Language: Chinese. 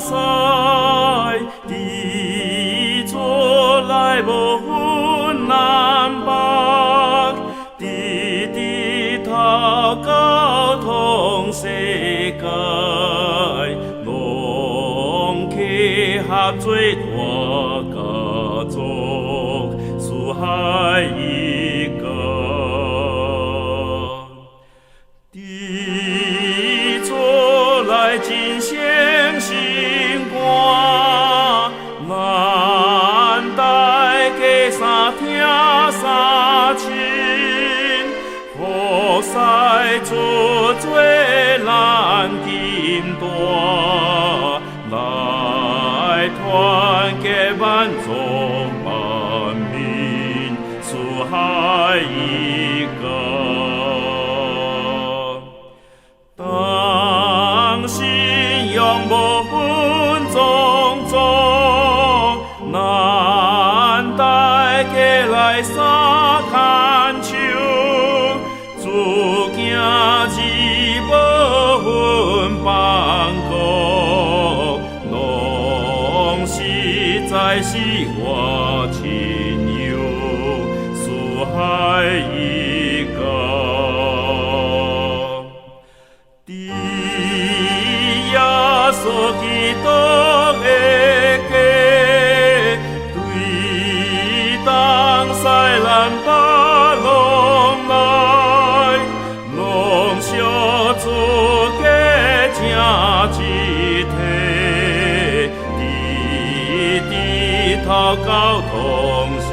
西，地出来无分南北，地头交通世界，拢契合做大家族，四海一家。地出来真声心肝，咱大家三听三亲，福赛出做咱金大，来团结万族万民，四海一家。当信仰无分种族，咱大家来相牵手，自敬义无分邦国，拢实在是我亲友，四海一家。耶稣基督的家，对东西南北拢来，拢相自家成一体，地头交通世